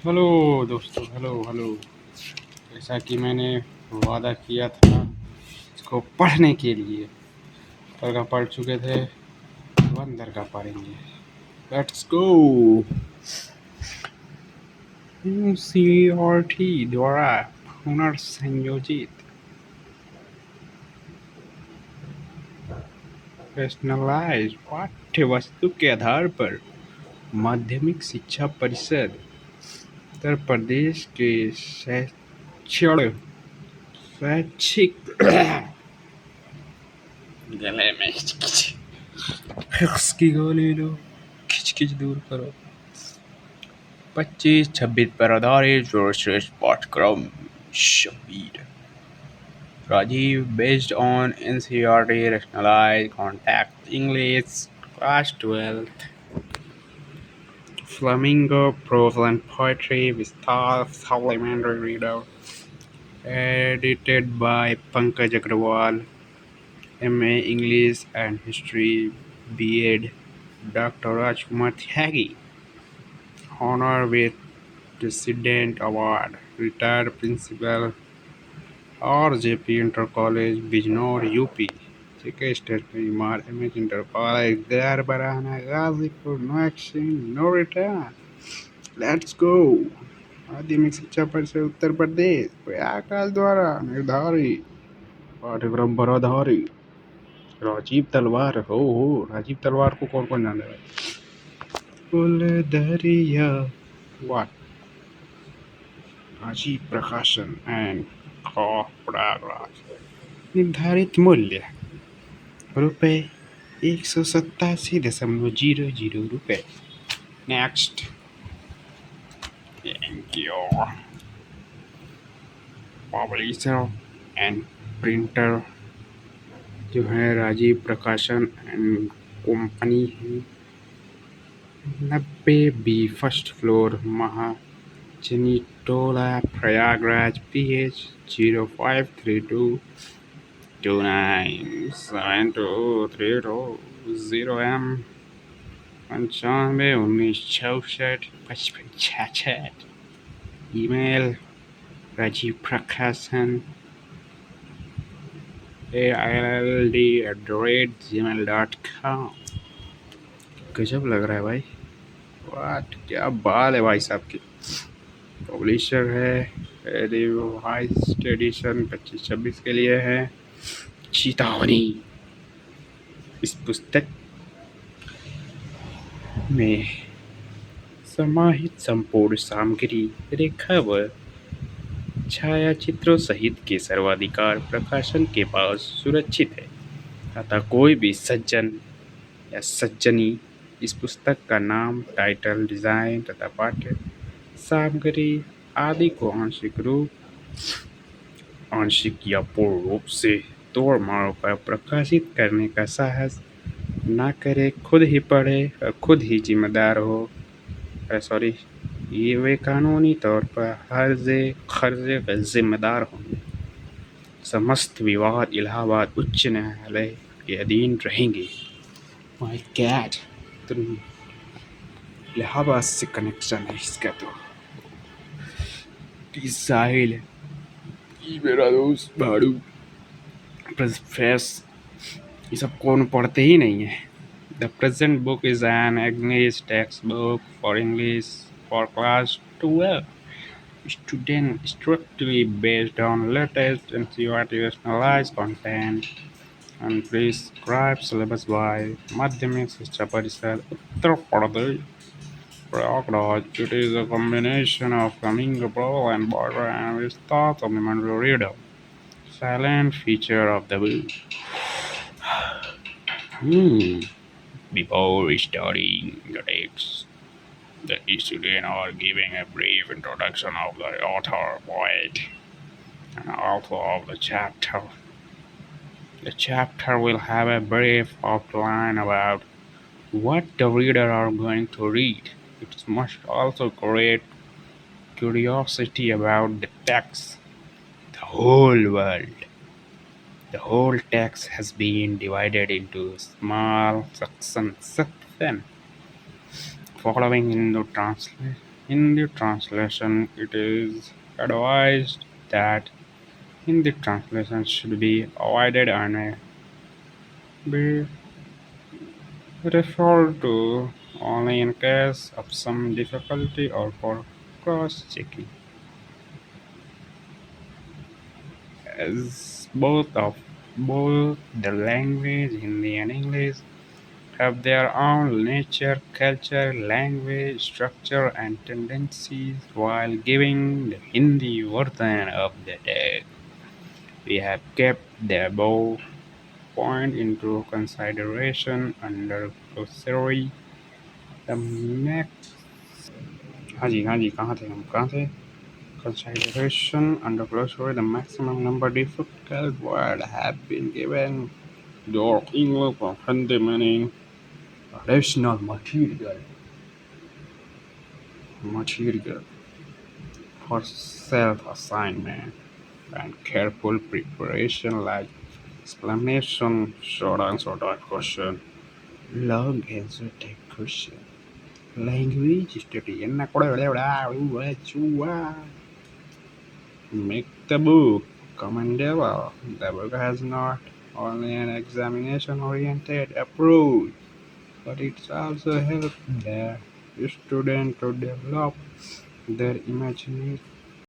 Hello दोस्तों, hello hello. जैसा कि मैंने वादा किया था इसको पढ़ने के लिए, कल का पढ़ चुके थे, तो अंदर का पढ़ेंगे। Let's go. एनसीईआरटी द्वारा पुनर्संयोजित रैशनलाइज्ड पाठ्य वस्तु के आधार पर माध्यमिक शिक्षा परिषद उत्तर प्रदेश के शैक्षिक गले में इसकी गोली लो, खिच खिच दूर करो। 25-26 पर आधारित सर्वश्रेष्ठ पाठ्यक्रम Shabbir Rajiv based on NCERT rationalized context English class 12th Flamingo prose and poetry with supplementary reader edited by Pankaj Agrawal MA English and History B.Ed Dr. Rajkumar Tyagi honor with President Award, retired Principal RJP Inter College, Bijnor, UP. JK State Mar MS Inter College, there Barana, Gazipur, no exchange, no return. Let's go. माध्यमिक शिक्षा परिषद उत्तर प्रदेश प्रयागराज द्वारा निर्धारित पाठ्यक्रम पर आधारित राजीव तलवार हो राजीव तलवार को कौन कौन जाने वाला फुल दरिया वाट राजीव प्रकाशन एंड प्रयागराज निर्धारित मूल्य रुपये 187.00 रुपये। Next. Thank you. Publisher and printer जो है राजीव प्रकाशन एंड कंपनी है, 90B first floor Mahajani Tola Prayagraj PH 0532297232 M 9519645566। Email Rajeev Prakashan AILD@gmail.com। गजब लग रहा है भाई, वाट क्या बाल है भाई साहब की। पब्लिशर है रिवाइज्ड एडिशन 25-26 के लिए है। चेतावनी, इस पुस्तक में समाहित संपूर्ण सामग्री रेखा व छायाचित्रों सहित के सर्वाधिकार प्रकाशन के पास सुरक्षित है, अतः कोई भी सज्जन या सज्जनी इस पुस्तक का नाम, टाइटल, डिजाइन तथा पाठ्य सामग्री आदि को आंशिक या पूर्ण रूप से तोड़ मरोड़ कर प्रकाशित करने का साहस न करे, खुद ही पढ़े और खुद ही जिम्मेदार हो। ये वे कानूनी तौर पर खर्जे का जिम्मेदार होंगे। समस्त विवाद इलाहाबाद उच्च न्यायालय के अधीन रहेंगे। माय गॉड, तो इलाहाबाद से कनेक्शन है इसका। तो साहिल, मेरा दोस्त भाड़ू प्रेस, ये सब कौन पढ़ते ही नहीं है। The present book is an English text book for English for class 12 student strictly based on latest NCERT rationalized content and prescribed syllabus by माध्यमिक शिक्षा परिषद Uttar Pradesh Prayagraj. It is a combination of Flamingo Pro and Border and Vista supplementary reader. Silent feature of the book. Before studying the text, the students are giving a brief introduction of the author, poet, and author of the chapter. The chapter will have a brief outline about what the reader are going to read. It must also create curiosity about the text, the whole world. The whole text has been divided into small sections following in the In the translation, it is advised that Hindi translation should be avoided and be referred to only in case of some difficulty or for cross-checking, as both the language Hindi and English have their own nature, culture, language, structure, and tendencies. While giving the Hindi version of the text, we have kept the above point into consideration under glossary. The next, हाँ जी कहाँ थे consideration under glossary, the maximum number difficult words have been given. Your English or Hindi meaning additional material for self-assignment and careful preparation like explanation, short answer to question, long answer to question. Language study என்ன கூட விளையாடா சுவா make the book commendable. The book has not only an examination oriented approach, but it also helps the student to develop their